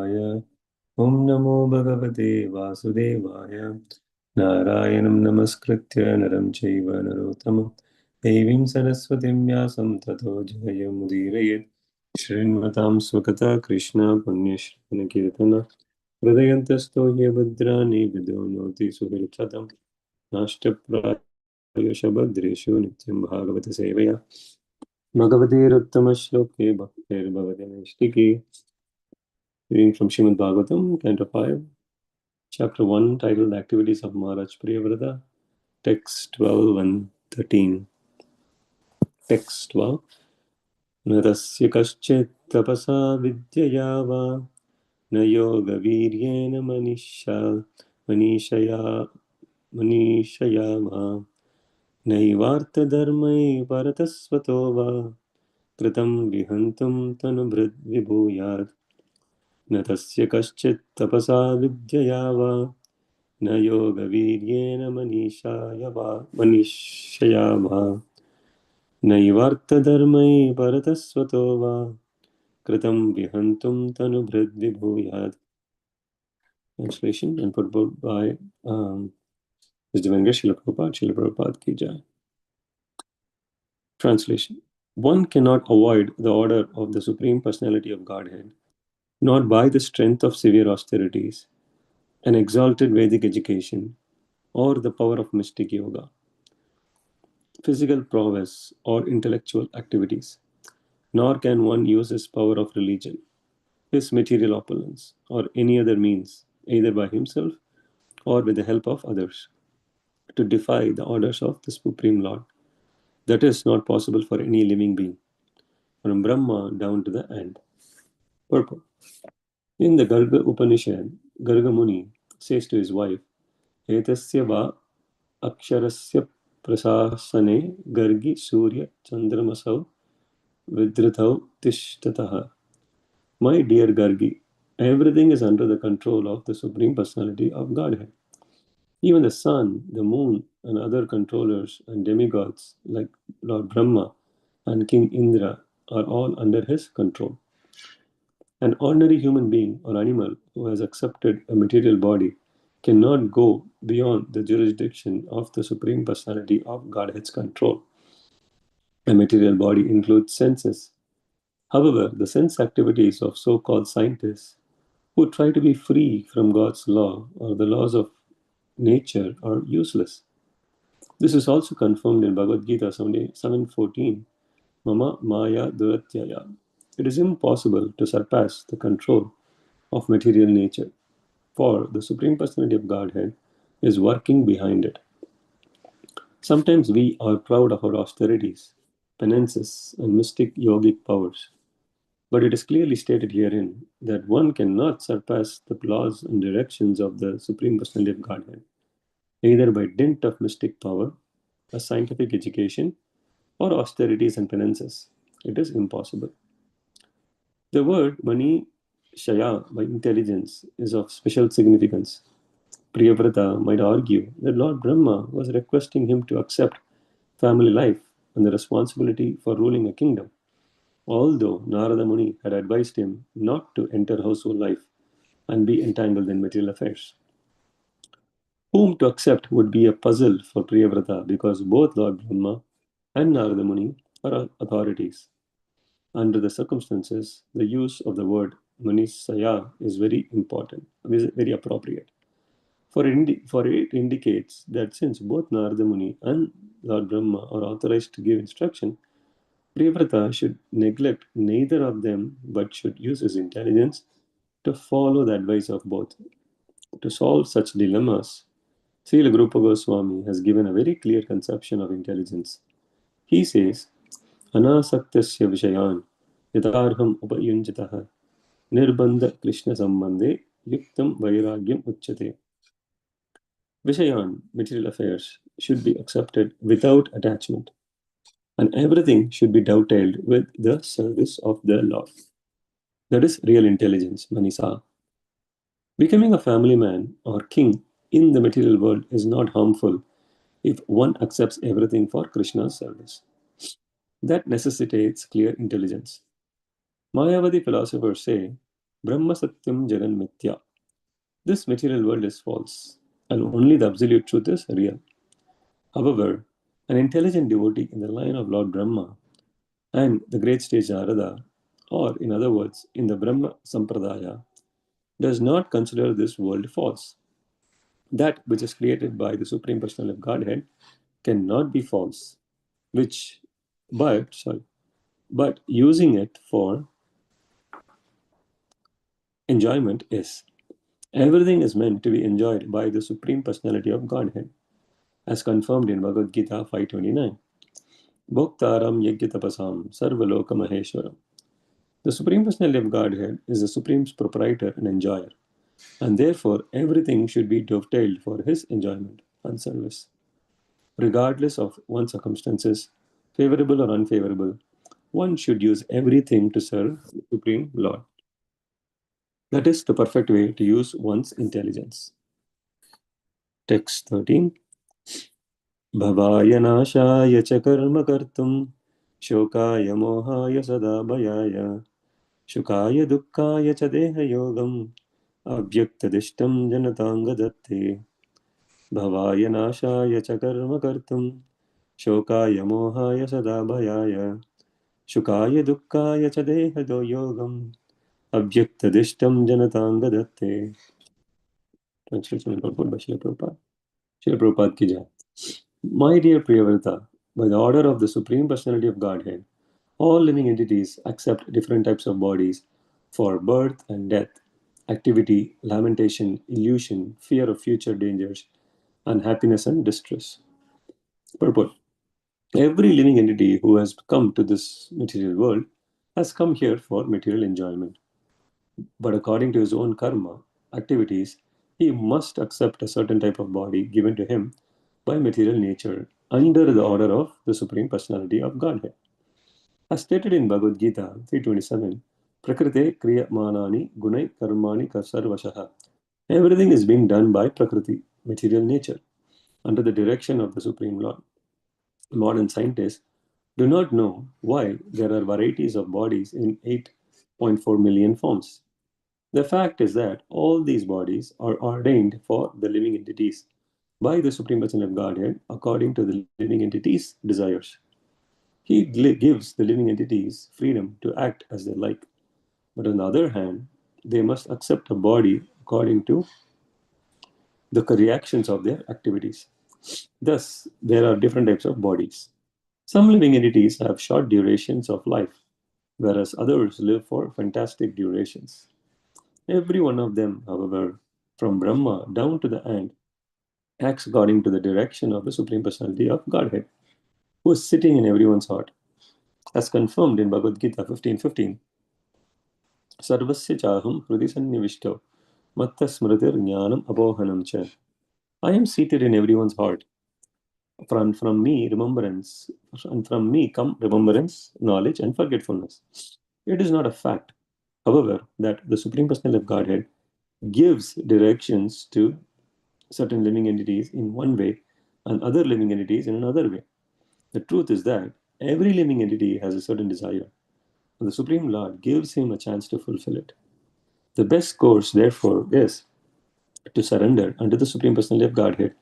Vasudevaya. Om Namo Bhagavate Vasudevaya. Narayanam Namaskritya Naram Chaiva Narottamam Devim Saraswatim Vyasam Tato Jayam Udirayet Shrinmatam Swakata Krishna Punyashravana Kirtana Hridayantasto Bhadrani Vidonoti Suhilchatam Nashtaprayashabhadreshu Nityam Bhagavata Sevaya Bhagavatir-uttama-shloke Bhaktir-bhagavate-nishti. Reading from Srimad Bhagavatam, Canto 5, Chapter 1, titled Activities of Maharaj Priyavrata, Text 12 and 13. Text 12. Natasya kaschet tapasa vidyaya va na yoga viryena manishaya va naivarta dharmai paratasvato va kritam vihantum tanubhrid vibhuyat न तस्य कश्चित् तपसा विद्यया वा न योगवीर्येण मनीषया वा नैवार्थधर्मै परतस्वतो वा कृतं विहन्तुं तनुभृद्विभूयात्. Translation and purport by His Divine Srila Prabhupada. Srila Prabhupada ki jai. Translation. One cannot avoid the order of the Supreme Personality of Godhead, not by the strength of severe austerities, an exalted Vedic education, or the power of mystic yoga, physical prowess, or intellectual activities. Nor can one use his power of religion, his material opulence, or any other means, either by himself or with the help of others, to defy the orders of the Supreme Lord. That is not possible for any living being, from Brahma down to the end. Purport. In the Garga Upanishad, Garga Muni says to his wife, Etasya va aksharasya prasasane gargi surya chandramasau vidritau tishtataha. My dear Gargi, everything is under the control of the Supreme Personality of Godhead. Even the sun, the moon, and other controllers and demigods like Lord Brahma and King Indra are all under his control. An ordinary human being or animal who has accepted a material body cannot go beyond the jurisdiction of the Supreme Personality of Godhead's control. A material body includes senses. However, the sense activities of so-called scientists who try to be free from God's law or the laws of nature are useless. This is also confirmed in Bhagavad Gita 7:14. Mama Maya Duratyaya. It is impossible to surpass the control of material nature, for the Supreme Personality of Godhead is working behind it. Sometimes we are proud of our austerities, penances, and mystic yogic powers, but it is clearly stated herein that one cannot surpass the laws and directions of the Supreme Personality of Godhead, either by dint of mystic power, a scientific education, or austerities and penances. It is impossible. The word Mani Shaya, by intelligence, is of special significance. Priyavrata might argue that Lord Brahma was requesting him to accept family life and the responsibility for ruling a kingdom, although Narada Muni had advised him not to enter household life and be entangled in material affairs. Whom to accept would be a puzzle for Priyavrata because both Lord Brahma and Narada Muni are authorities. Under the circumstances, the use of the word Manisaya is very important, is very appropriate. For it indicates that since both Narada Muni and Lord Brahma are authorized to give instruction, Priyavrata should neglect neither of them but should use his intelligence to follow the advice of both. To solve such dilemmas, Srila Grupa Goswami has given a very clear conception of intelligence. He says, Anasaktasya Vishayan Yatarham Upayunjitaha Nirbandha Krishna Sambandhe Yuktam Vairagyam Uchyate. Vishayan, material affairs, should be accepted without attachment, and everything should be dovetailed with the service of the Lord. That is real intelligence, Manisa. Becoming a family man or king in the material world is not harmful if one accepts everything for Krishna's service. That necessitates clear intelligence. Mayavadi philosophers say Brahma Satyam Jagan Mithya. This material world is false, and only the absolute truth is real. However, an intelligent devotee in the line of Lord Brahma and the great sage Narada, or in other words, in the Brahma Sampradaya, does not consider this world false. That which is created by the Supreme Personality of Godhead cannot be false, which, but using it for enjoyment is. Everything is meant to be enjoyed by the Supreme Personality of Godhead, as confirmed in Bhagavad Gita 5:29. Bhoktaram Yajnatapasam Sarvaloka Maheshwaram. The Supreme Personality of Godhead is the Supreme Proprietor and Enjoyer, and therefore everything should be dovetailed for His enjoyment and service. Regardless of one's circumstances, favorable or unfavorable, one should use everything to serve the Supreme Lord. That is the perfect way to use one's intelligence. Text 13. Bhavaya nashaya cha karma kartum shokaya mohaya sada bhayaya shukaya dukkaya cha deha yogam abhyaktadishtam janatanga datte bhavaya nashaya cha karma kartum shokaya mohaya sada bhayaya shukaya dukkaya cha deha yogam abhyaktadishtam janatanga datte. Translation by Srila Prabhupada. Srila Prabhupada ki jai. My dear Priyavrata, by the order of the Supreme Personality of Godhead, all living entities accept different types of bodies for birth and death, activity, lamentation, illusion, fear of future dangers, and happiness and distress. Purport. Every living entity who has come to this material world has come here for material enjoyment. But according to his own karma, activities, he must accept a certain type of body given to him by material nature under the order of the Supreme Personality of Godhead. As stated in Bhagavad Gita 3:27, Prakrite Kriyamanani Gunai Karmani Sarvashaha. Everything is being done by Prakriti, material nature, under the direction of the Supreme Lord. Modern scientists do not know why there are varieties of bodies in 8.4 million forms. The fact is that all these bodies are ordained for the living entities by the Supreme Personality of Godhead according to the living entities' desires. He gives the living entities freedom to act as they like. But on the other hand, they must accept a body according to the reactions of their activities. Thus, there are different types of bodies. Some living entities have short durations of life, whereas others live for fantastic durations. Every one of them, however, from Brahma down to the ant, acts according to the direction of the Supreme Personality of Godhead, who is sitting in everyone's heart. As confirmed in Bhagavad Gita 15:15, Sarvasya chaham hrudi sannivishto matta smritir jnanam apohanam cha. I am seated in everyone's heart. From me, remembrance, and from me come remembrance, knowledge, and forgetfulness. It is not a fact, however, that the Supreme Personality of Godhead gives directions to certain living entities in one way and other living entities in another way. The truth is that every living entity has a certain desire, and the Supreme Lord gives him a chance to fulfill it. The best course, therefore, is to surrender unto the Supreme Personality of Godhead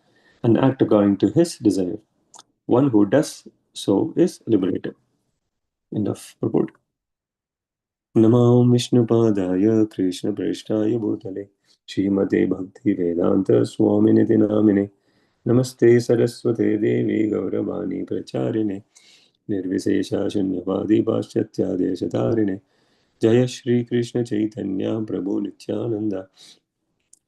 and act according to his desire. One who does so is liberated. End of purport. Namam Vishnupadaya Krishna Preshtaya Bhutale Srimate Bhakti Vedanta Swaminiti Namine Namaste Saraswate Devi Gauravani Pracharine Nirvisesha Shunyavadi Paschatyadesh Jaya Shri Krishna Chaitanya Prabhu Nityananda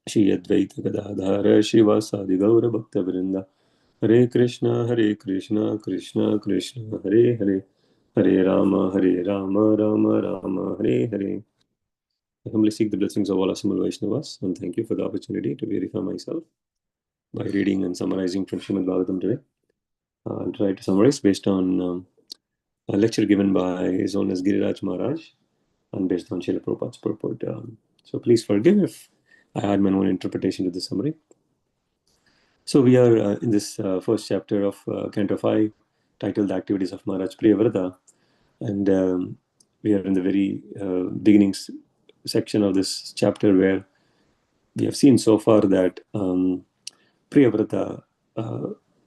Shri Advaita Gadadhara Shivasadi Gaura Bhakta Vrinda Hare Krishna Krishna Krishna Hare Hare Hare Rama Rama Rama Hare Hare. I humbly seek the blessings of all assembled Vaishnavas and thank you for the opportunity to verify myself by reading and summarizing from Srimad Bhagavatam today. I'll try to summarize based on a lecture given by His Holiness Giriraj Maharaj and based on Srila Prabhupada's purport. So please forgive if I add my own interpretation to the summary. So we are in this first chapter of Canto 5 titled The Activities of Maharaj Priyavrata, and we are in the very beginnings section of this chapter where we have seen so far that Priyavrata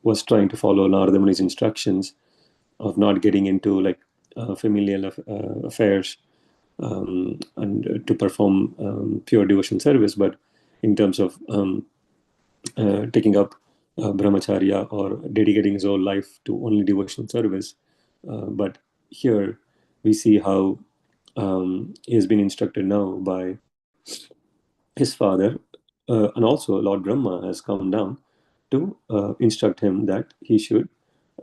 was trying to follow Narada Muni's instructions of not getting into like familial affairs and to perform pure devotional service, but in terms of taking up brahmacharya or dedicating his whole life to only devotional service. But here we see how he has been instructed now by his father, and also Lord Brahma has come down to instruct him that he should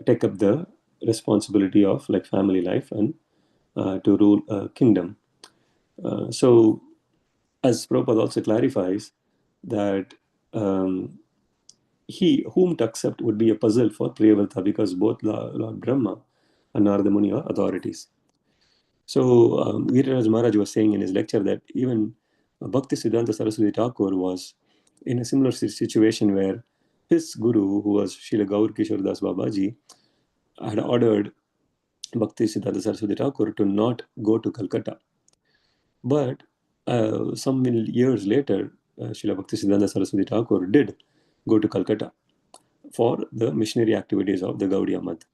take up the responsibility of like family life and to rule a kingdom. So, as Prabhupada also clarifies, that he whom to accept would be a puzzle for Priyavrata because both Lord Brahma and Narada Muni are authorities. So Giriraj Maharaj was saying in his lecture that even Bhakti Siddhanta Saraswati Thakur was in a similar situation where his guru, who was Srila Gaur Kishore Das Babaji, had ordered Bhakti Siddhanta Saraswati Thakur to not go to Calcutta. But some years later, Srila Bhakti Siddhanta Saraswati Thakur did go to Calcutta for the missionary activities of the Gaudiya Math.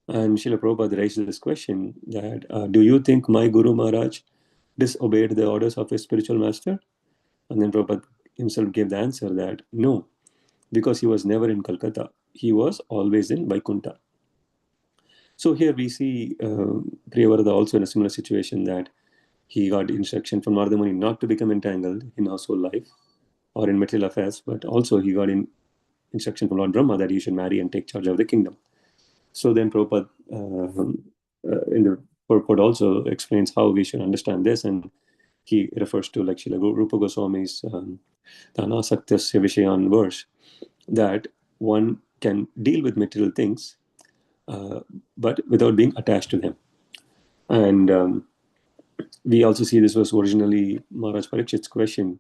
And Srila Prabhupada raised this question that, do you think my Guru Maharaj disobeyed the orders of his spiritual master? And then Prabhupada himself gave the answer that no, because he was never in Calcutta. He was always in Vaikuntha. So here we see Priyavrata also in a similar situation that he got instruction from Narada Muni not to become entangled in household life or in material affairs, but also he got instruction from Lord Brahma that he should marry and take charge of the kingdom. So then Prabhupada in the purport also explains how we should understand this, and he refers to like Srila Rupa Goswami's Tanasaktya Vishayan verse, that one can deal with material things but without being attached to them. And we also see this was originally Maharaj Parikshit's question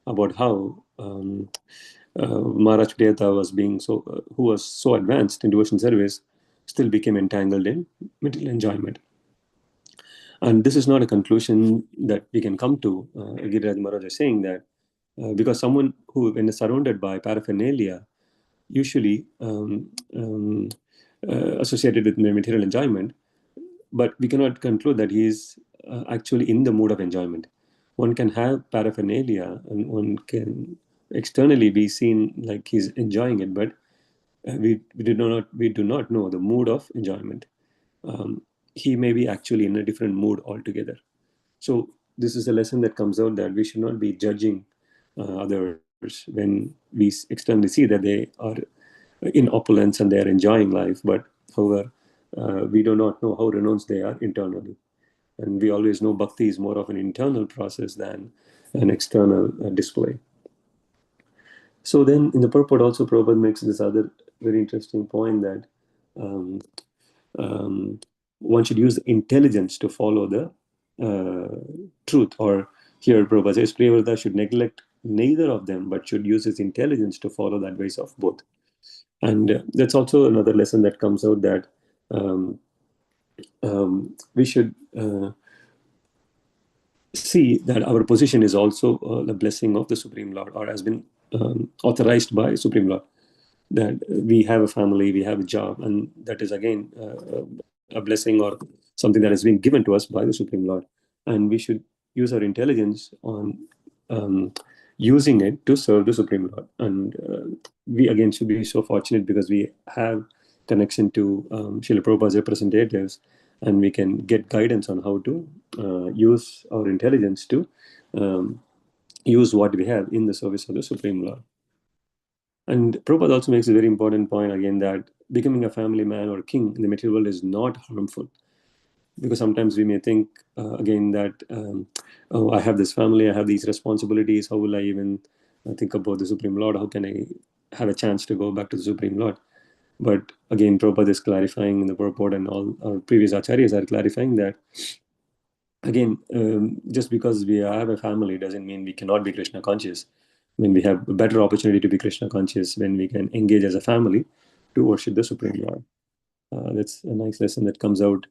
about how Maharaj Priyata was being who was so advanced in devotion service, still became entangled in material enjoyment. And this is not a conclusion that we can come to. Giriraj Maharaj is saying that because someone who, when is surrounded by paraphernalia, usually associated with material enjoyment, but we cannot conclude that he is actually in the mood of enjoyment. One can have paraphernalia and one can externally be seen like he's enjoying it, but we do not know the mood of enjoyment. He may be actually in a different mood altogether. So this is a lesson that comes out that we should not be judging others when we externally see that they are in opulence and they are enjoying life, but however, we do not know how renounced they are internally. And we always know bhakti is more of an internal process than an external display. So then in the purport also Prabhupada makes this other very interesting point that one should use intelligence to follow the truth. Or here Prabhupada says Priyavrata should neglect neither of them but should use his intelligence to follow the advice of both. And that's also another lesson that comes out, that we should see that our position is also the blessing of the Supreme Lord, or has been authorized by Supreme Lord. That we have a family, we have a job, and that is again a blessing or something that has been given to us by the Supreme Lord. And we should use our intelligence on using it to serve the Supreme Lord. And we again should be so fortunate because we have connection to Srila Prabhupada's representatives, and we can get guidance on how to use our intelligence to use what we have in the service of the Supreme Lord. And Prabhupada also makes a very important point again, that becoming a family man or king in the material world is not harmful. Because sometimes we may think again that, oh, I have this family, I have these responsibilities, how will I even think about the Supreme Lord? How can I have a chance to go back to the Supreme Lord? But again, Prabhupada is clarifying in the purport, and all our previous acharyas are clarifying that, again, just because we have a family doesn't mean we cannot be Krishna conscious. When we have a better opportunity to be Krishna conscious, when we can engage as a family to worship the Supreme Lord. That's a nice lesson that comes out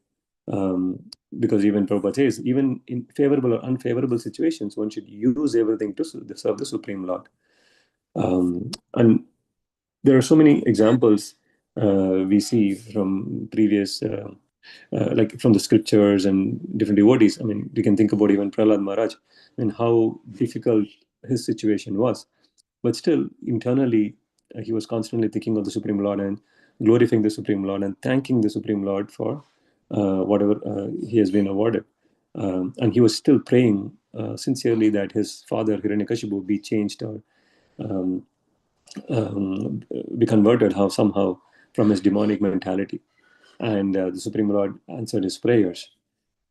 because even Prabhupada says, even in favorable or unfavorable situations, one should use everything to serve the Supreme Lord. And there are so many examples we see from previous, like from the scriptures and different devotees. I mean, you can think about even Prahlad Maharaj and how difficult his situation was. But still, internally, he was constantly thinking of the Supreme Lord and glorifying the Supreme Lord and thanking the Supreme Lord for whatever he has been awarded. And he was still praying sincerely that his father, Hiranyakashipu, be changed or um, be converted somehow from his demonic mentality. And the Supreme Lord answered his prayers.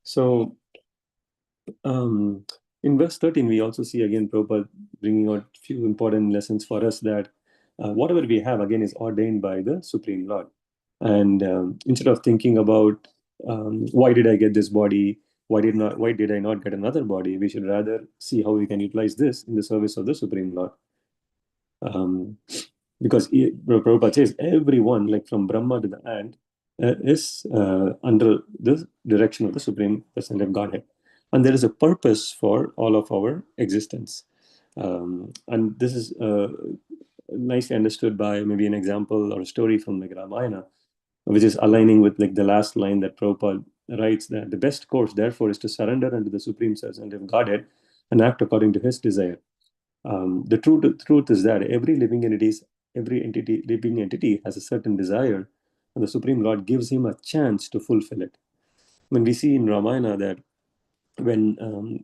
So um, in verse 13, we also see again Prabhupada bringing out a few important lessons for us that whatever we have again is ordained by the Supreme Lord. And instead of thinking about why did I get this body, why did I not get another body, we should rather see how we can utilize this in the service of the Supreme Lord. Because Prabhupada says everyone, like from Brahma to the ant, is under the direction of the Supreme Personality of Godhead. And there is a purpose for all of our existence. And this is nicely understood by maybe an example or a story from like Ramayana, which is aligning with like the last line that Prabhupada writes, that the best course, therefore, is to surrender unto the Supreme Personality of Godhead and act according to his desire. The truth is that every living entity has a certain desire, and the Supreme Lord gives him a chance to fulfill it. When we see in Ramayana that when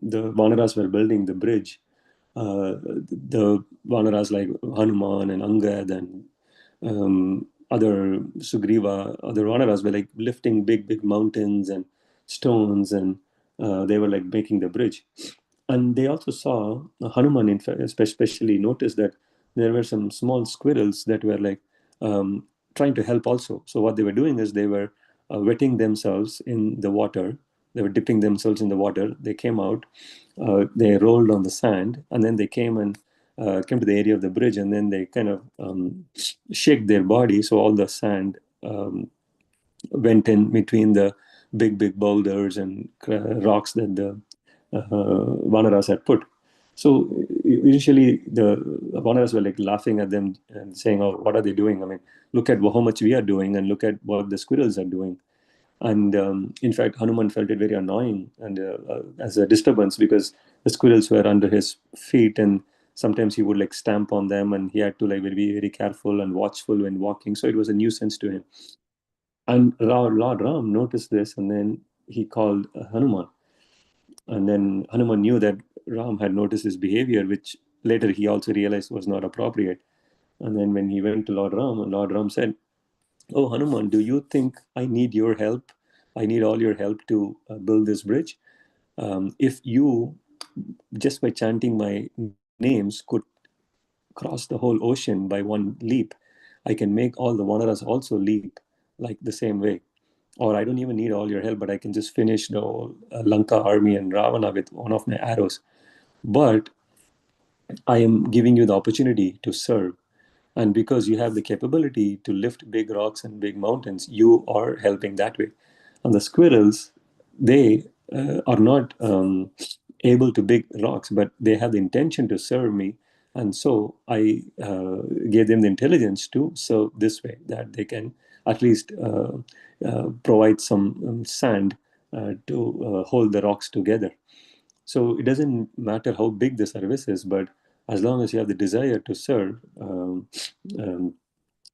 the Vanaras were building the bridge, the Vanaras like Hanuman and Angad and other Sugriva, other Vanaras were like lifting big mountains and stones, and they were like making the bridge. And they also saw Hanuman, in fact, especially noticed that there were some small squirrels that were like trying to help also. So what they were doing is they were wetting themselves in the water. They were dipping themselves in the water. They came out, they rolled on the sand, and then they came to the area of the bridge, and then they kind of shake their body, so all the sand went in between the big boulders and rocks that the Vanaras had put. So initially, the Vanaras were like laughing at them and saying, "Oh, what are they doing? I mean, look at how much we are doing, and look at what the squirrels are doing." And in fact, Hanuman felt it very annoying and as a disturbance, because the squirrels were under his feet, and sometimes he would like stamp on them, and he had to like be very careful and watchful when walking. So it was a nuisance to him. And Lord Ram noticed this, and then he called Hanuman. And then Hanuman knew that Ram had noticed his behavior, which later he also realized was not appropriate. And then when he went to Lord Ram said, "Oh, Hanuman, do you think I need your help? I need all your help to build this bridge. If you, just by chanting my names, could cross the whole ocean by one leap, I can make all the Vanaras also leap like the same way. Or I don't even need all your help, but I can just finish the whole Lanka army and Ravana with one of my arrows. But I am giving you the opportunity to serve. And because you have the capability to lift big rocks and big mountains, you are helping that way. And the squirrels, they are not able to big rocks, but they have the intention to serve me. And so I gave them the intelligence to serve this way, that they can at least provide some sand to hold the rocks together. So it doesn't matter how big the service is, but as long as you have the desire to serve, um,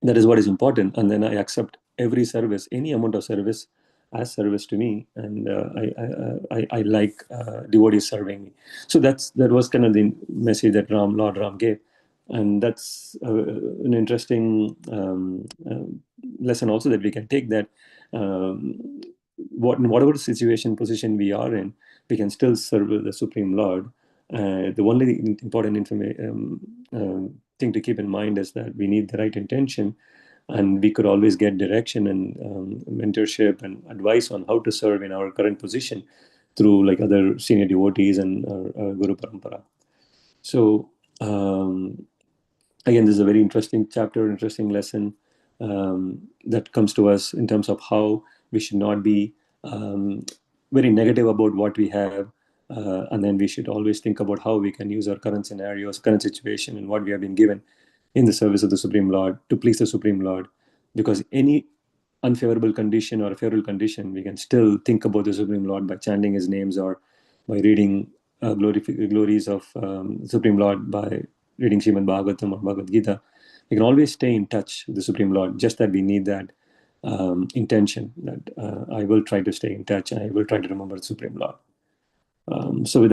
that is what is important. And then I accept every service, any amount of service, as service to me, and I like devotees serving me. So that was kind of the message that Lord Ram gave, and that's an interesting lesson also that we can take, that whatever situation position we are in, we can still serve the Supreme Lord. The only important thing to keep in mind is that we need the right intention, and we could always get direction and mentorship and advice on how to serve in our current position through like other senior devotees and our Guru Parampara. So again, this is a very interesting chapter, interesting lesson that comes to us in terms of how we should not be very negative about what we have. And then we should always think about how we can use our current scenarios, current situation, and what we have been given in the service of the Supreme Lord to please the Supreme Lord. Because any unfavorable condition or a favorable condition, we can still think about the Supreme Lord by chanting his names or by reading glories of Supreme Lord, by reading Srimad Bhagavatam or Bhagavad Gita. We can always stay in touch with the Supreme Lord, just that we need that intention that I will try to stay in touch and I will try to remember the Supreme Lord. So with